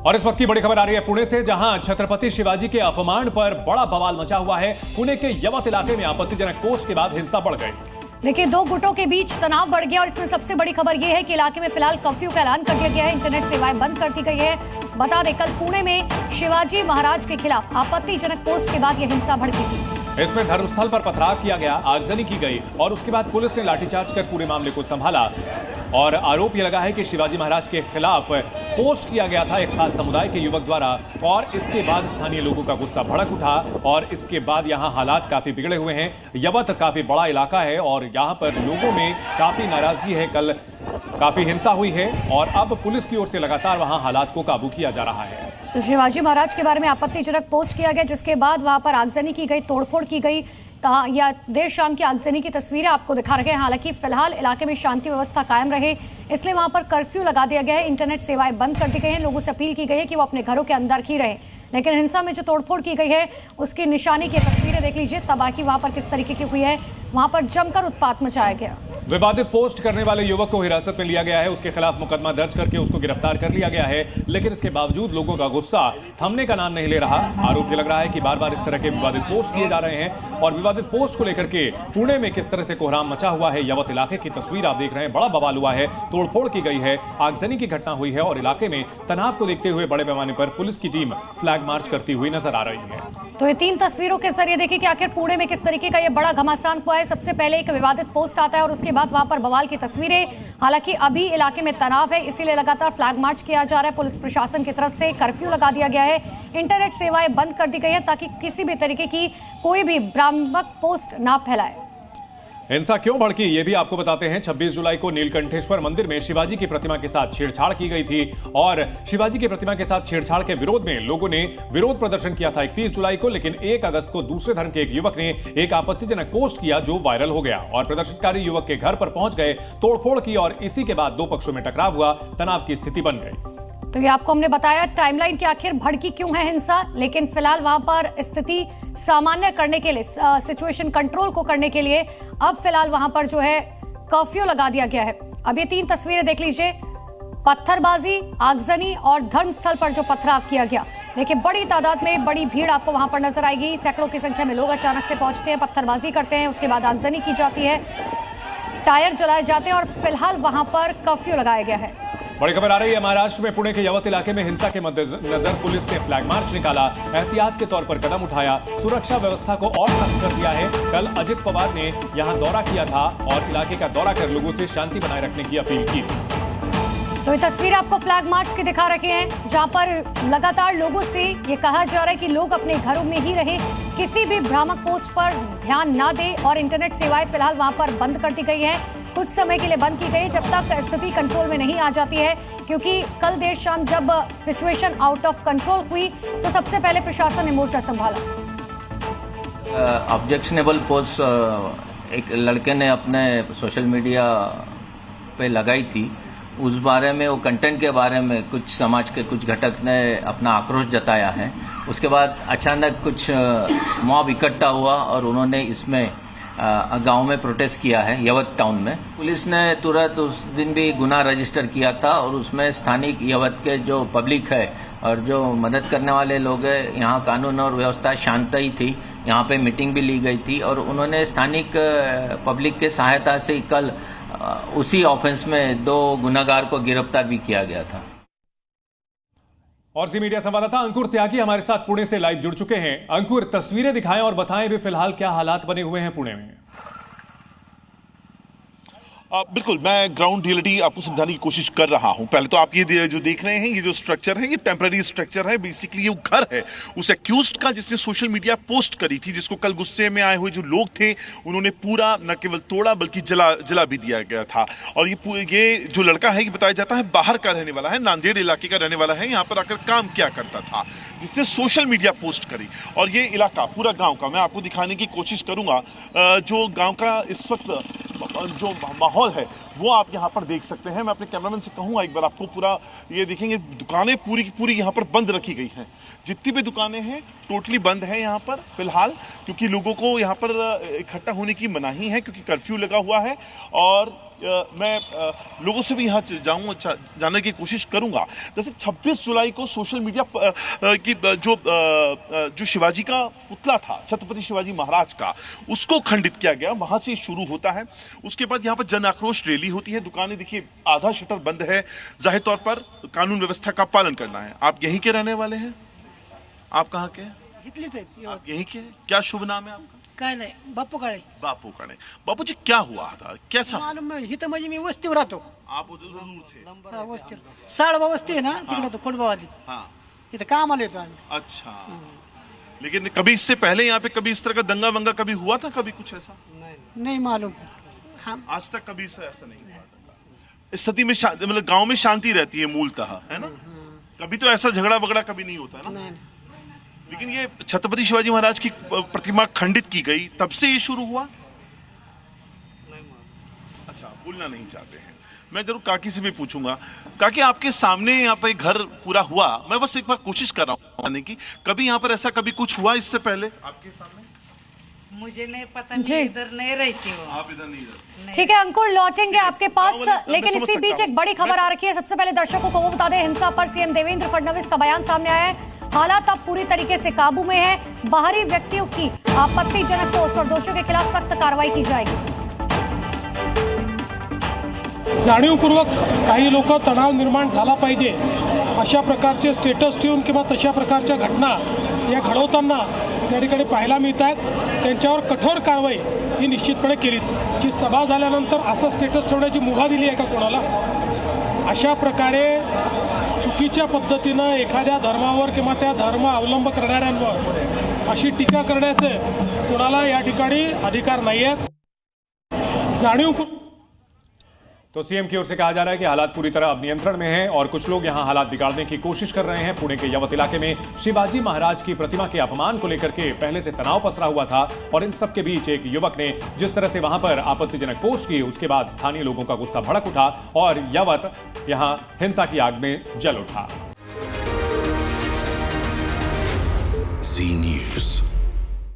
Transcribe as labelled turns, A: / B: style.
A: और इस वक्त की बड़ी खबर आ रही है पुणे से, जहां छत्रपति शिवाजी के अपमान पर बड़ा बवाल मचा हुआ है। पुणे के यवत इलाके में आपत्तिजनक पोस्ट के बाद हिंसा बढ़ गई।
B: देखिए, दो गुटों के बीच तनाव बढ़ गया और इसमें सबसे बड़ी खबर यह है कि इलाके में फिलहाल कर्फ्यू का ऐलान कर दिया गया है। इंटरनेट सेवाएं बंद कर दी गई है। बता दें, कल पुणे में शिवाजी महाराज के खिलाफ आपत्तिजनक पोस्ट के बाद यह हिंसा भड़की थी।
A: इसमें धर्मस्थल पर पथराव किया गया, आगजनी की गई और उसके बाद पुलिस ने लाठीचार्ज कर पूरे मामले को संभाला। और आरोप यह लगा है कि शिवाजी महाराज के खिलाफ पोस्ट किया गया था एक खास समुदाय के युवक द्वारा, और इसके बाद स्थानीय लोगों का गुस्सा भड़क उठा और इसके बाद यहां हालात काफी बिगड़े हुए हैं। यवत काफी बड़ा इलाका है और यहां पर लोगों में काफी नाराजगी है। कल काफी हिंसा हुई है और अब पुलिस की ओर से लगातार वहां हालात को काबू किया जा रहा है।
B: तो शिवाजी महाराज के बारे में आपत्तिजनक पोस्ट किया गया, जिसके बाद वहां पर आगजनी की गई, तोड़फोड़ की गई। या देर शाम की आगजनी की तस्वीरें आपको दिखा रहे हैं। हालांकि फिलहाल इलाके में शांति व्यवस्था कायम रहे, इसलिए वहां पर कर्फ्यू लगा दिया गया है। इंटरनेट सेवाएं बंद कर दी गई हैं। लोगों से अपील की गई है कि वो अपने घरों के अंदर ही रहें। लेकिन हिंसा में जो तोड़फोड़ की गई है उसकी निशानी की तस्वीरें देख लीजिए। तबाही वहां पर किस तरीके की हुई है, वहां पर जमकर उत्पात मचाया गया।
A: विवादित पोस्ट करने वाले युवक को हिरासत में लिया गया है। उसके खिलाफ मुकदमा दर्ज करके उसको गिरफ्तार कर लिया गया है। लेकिन इसके बावजूद लोगों का गुस्सा थमने का नाम नहीं ले रहा। आरोप ये लग रहा है कि बार बार इस तरह के विवादित पोस्ट किए जा रहे हैं और विवादित पोस्ट को लेकर के पुणे में किस तरह से कोहराम मचा हुआ है। यवत इलाके की तस्वीर आप देख रहे हैं। बड़ा बवाल हुआ है, तोड़फोड़ की गई है, आगजनी की घटना हुई है और इलाके में तनाव को देखते हुए बड़े पैमाने पर पुलिस की टीम फ्लैग मार्च करती हुई नजर आ रही है।
B: तो ये तीन तस्वीरों के जरिए देखिए कि आखिर पुणे में किस तरीके का ये बड़ा घमासान हुआ है। सबसे पहले एक विवादित पोस्ट आता है और उसके बाद वहां पर बवाल की तस्वीरें। हालांकि अभी इलाके में तनाव है, इसीलिए लगातार फ्लैग मार्च किया जा रहा है। पुलिस प्रशासन की तरफ से कर्फ्यू लगा दिया गया है। इंटरनेट सेवाएं बंद कर दी गई है ताकि किसी भी तरीके की कोई भी भ्रामक पोस्ट ना फैलाए।
A: हिंसा क्यों भड़की ये भी आपको बताते हैं। 26 जुलाई को नीलकंठेश्वर मंदिर में शिवाजी की प्रतिमा के साथ छेड़छाड़ की गई थी और शिवाजी की प्रतिमा के साथ छेड़छाड़ के विरोध में लोगों ने विरोध प्रदर्शन किया था 31 जुलाई को। लेकिन 1 अगस्त को दूसरे धर्म के एक युवक ने एक आपत्तिजनक पोस्ट किया जो वायरल हो गया और प्रदर्शनकारी युवक के घर पर पहुंच गए, तोड़फोड़ की और इसी के बाद दो पक्षों में टकराव हुआ, तनाव की स्थिति बन गई।
B: तो ये आपको हमने बताया टाइमलाइन की आखिर भड़की क्यों है हिंसा। लेकिन फिलहाल वहां पर स्थिति सामान्य करने के लिए, सिचुएशन कंट्रोल को करने के लिए अब फिलहाल वहां पर जो है कर्फ्यू लगा दिया गया है। अब ये तीन तस्वीरें देख लीजिए। पत्थरबाजी, आगजनी और धर्मस्थल पर जो पथराव किया गया। देखिए, बड़ी तादाद में बड़ी भीड़ आपको वहां पर नजर आएगी। सैकड़ों की संख्या में लोग अचानक से पहुंचते हैं, पत्थरबाजी करते हैं, उसके बाद आगजनी की जाती है, टायर जलाए जाते हैं और फिलहाल वहां पर कर्फ्यू लगाया गया है।
A: बड़ी खबर आ रही है महाराष्ट्र में। पुणे के यवत इलाके में हिंसा के मद्देनजर पुलिस ने फ्लैग मार्च निकाला, एहतियात के तौर पर कदम उठाया, सुरक्षा व्यवस्था को और सख्त कर दिया है। कल अजित पवार ने यहां दौरा किया था और इलाके का दौरा कर लोगों से शांति बनाए रखने की अपील की थी।
B: तो ये तस्वीर आपको फ्लैग मार्च की दिखा रखे हैं, जहां पर लगातार लोगों से ये कहा जा रहा है कि लोग अपने घरों में ही रहें, किसी भी भ्रामक पोस्ट पर ध्यान ना दें और इंटरनेट सेवाएं फिलहाल वहां पर बंद कर दी गई है। कुछ समय के लिए बंद की गई जब तक स्थिति कंट्रोल में नहीं आ जाती है, क्योंकि कल देर शाम जब सिचुएशन आउट ऑफ कंट्रोल हुई तो सबसे पहले प्रशासन ने मोर्चा संभाला।
C: ऑब्जेक्शनेबल पोस्ट एक लड़के ने अपने सोशल मीडिया पे लगाई थी। उस बारे में, वो कंटेंट के बारे में कुछ समाज के कुछ घटक ने अपना आक्रोश जताया है। उसके बाद अचानक कुछ मॉब इकट्ठा हुआ और उन्होंने इसमें गांव में प्रोटेस्ट किया है, यवत टाउन में। पुलिस ने तुरंत उस दिन भी गुनाह रजिस्टर किया था और उसमें स्थानिक यवत के जो पब्लिक है और जो मदद करने वाले लोग हैं, यहाँ कानून और व्यवस्था शांत ही थी। यहाँ पे मीटिंग भी ली गई थी और उन्होंने स्थानिक पब्लिक के सहायता से कल उसी ऑफेंस में 2 गुनाहगार को गिरफ्तार भी किया गया था।
A: और जी मीडिया संवाददाता अंकुर त्यागी हमारे साथ पुणे से लाइव जुड़ चुके हैं। अंकुर, तस्वीरें दिखाएं और बताएं भी फिलहाल क्या हालात बने हुए हैं पुणे में।
D: बिल्कुल, मैं ग्राउंड रियलिटी आपको समझाने की कोशिश कर रहा हूं। पहले तो आप ये जो देख रहे हैं, ये जो स्ट्रक्चर है, ये टेम्पररी स्ट्रक्चर है। बेसिकली ये घर है उस एक्यूज्ड का जिसने सोशल मीडिया पोस्ट करी थी, जिसको कल गुस्से में आए हुए जो लोग थे उन्होंने पूरा न केवल तोड़ा बल्कि जला भी दिया गया था। और ये जो लड़का है, ये बताया जाता है बाहर का रहने वाला है, नांदेड़ इलाके का रहने वाला है। यहाँ पर आकर काम क्या करता था, जिसने सोशल मीडिया पोस्ट करी। और ये इलाका पूरा गाँव का मैं आपको दिखाने की कोशिश करूँगा। जो गाँव का इस वक्त जो माहौल है वो आप यहाँ पर देख सकते हैं। मैं अपने कैमरामैन से कहूँगा एक बार आपको पूरा ये देखेंगे, दुकानें पूरी की पूरी यहाँ पर बंद रखी गई हैं। जितनी भी दुकानें हैं टोटली बंद है यहाँ पर फिलहाल, क्योंकि लोगों को यहाँ पर इकट्ठा होने की मनाही है, क्योंकि कर्फ्यू लगा हुआ है। और मैं लोगों से भी यहाँ जानने की कोशिश करूंगा। जैसे 26 जुलाई को सोशल मीडिया की जो शिवाजी का पुतला था, छत्रपति शिवाजी महाराज का, उसको खंडित किया गया, वहां से शुरू होता है। उसके बाद यहाँ पर जन आक्रोश रैली होती है। दुकानें देखिए, आधा शटर बंद है। जाहिर तौर पर कानून व्यवस्था का पालन करना है। आप यहीं के रहने वाले हैं? आप कहाँ के? आप यहीं के? क्या शुभ नाम है आपका?
E: काय नाही, बापू काळे.
D: बापू काळे. बापू जी, क्या हुआ था, कैसा?
E: मालूम नाही, इथं म्हणजे मी वस्तीवर राहतो.
D: आप उधर दूर थे?
E: हा, वस्तीवर. साळवा वस्ती आहे ना, तिकडे तो खोडबावादी.
D: हाँ.
E: इथं कामाला येतो आम्ही.
D: अच्छा. लेकिन कभी इससे पहले यहाँ पे कभी इस तरह का दंगा वंगा कभी हुआ था, कभी कुछ ऐसा?
E: नाही मालूम. हम
D: आज तक कभी ऐसा नहीं हुआ था। इस स्थिति में मतलब गांव में शांति रहती है मूलतः, है ना? कभी तो ऐसा झगड़ा वगड़ा कभी नहीं होता ना?
E: नाही.
D: लेकिन ये छत्रपति शिवाजी महाराज की प्रतिमा खंडित की गई, तब से ये शुरू हुआ? अच्छा, बोलना नहीं चाहते हैं। मैं जरूर काकी से भी पूछूंगा। काकी, आपके सामने यहाँ पे घर पूरा हुआ, मैं बस एक बार कोशिश कर रहा हूँ आने की। कभी यहाँ पर ऐसा कभी कुछ हुआ इससे पहले आपके सामने?
F: मुझे नहीं पता,
B: जी।
F: मैं इधर नहीं रहती हूँ।
D: आप इधर नहीं रहते?
B: ठीक है अंकुर, लौटेंगे आपके पास,
D: मैं
B: लेकिन
D: समझ
B: इसी
D: सकता
B: बीच
D: हूं।
B: एक बड़ी खबर आ रखी है। सबसे पहले दर्शकों को वो बता दें, हिंसा पर सीएम देवेंद्र फडणवीस का बयान सामने आया है। हालात अब पूरी तरीके से काबू में है। बाहरी व्यक्तियों की आपत्तिजनक पोस्ट और दोषियों के खिलाफ सख्त कार्रवाई की जाएगी।
G: जाणीवपूर्वक काही लोक तणाव निर्माण झाला पाहिजे अशा प्रकारचे स्टेटस ठेवून किंवा तशा प्रकारच्या घटना या घडवताना त्या ठिकाणी पाहायला मिळत आहेत. त्यांच्यावर कठोर कारवाई ही निश्चितपणे केली. की सभा झाल्यानंतर असं स्टेटस ठेवण्याची मुभा दिली आहे का कोणाला? अशा प्रकारे चुकीच्या पद्धतीनं एखाद्या धर्मावर किंवा त्या धर्म अवलंब करणाऱ्यांवर अशी टीका करण्याचे कोणाला या ठिकाणी अधिकार नाही आहेत. जाणीवपूर्वक
A: तो सीएम की ओर से कहा जा रहा है कि हालात पूरी तरह अब नियंत्रण में हैं और कुछ लोग यहां हालात बिगाड़ने की कोशिश कर रहे हैं। पुणे के यवत इलाके में शिवाजी महाराज की प्रतिमा के अपमान को लेकर के पहले से तनाव पसरा हुआ था और इन सब के बीच एक युवक ने जिस तरह से वहां पर आपत्तिजनक पोस्ट की, उसके बाद स्थानीय लोगों का गुस्सा भड़क उठा और यवत यहां हिंसा की आग में जल उठा।
H: Zee News.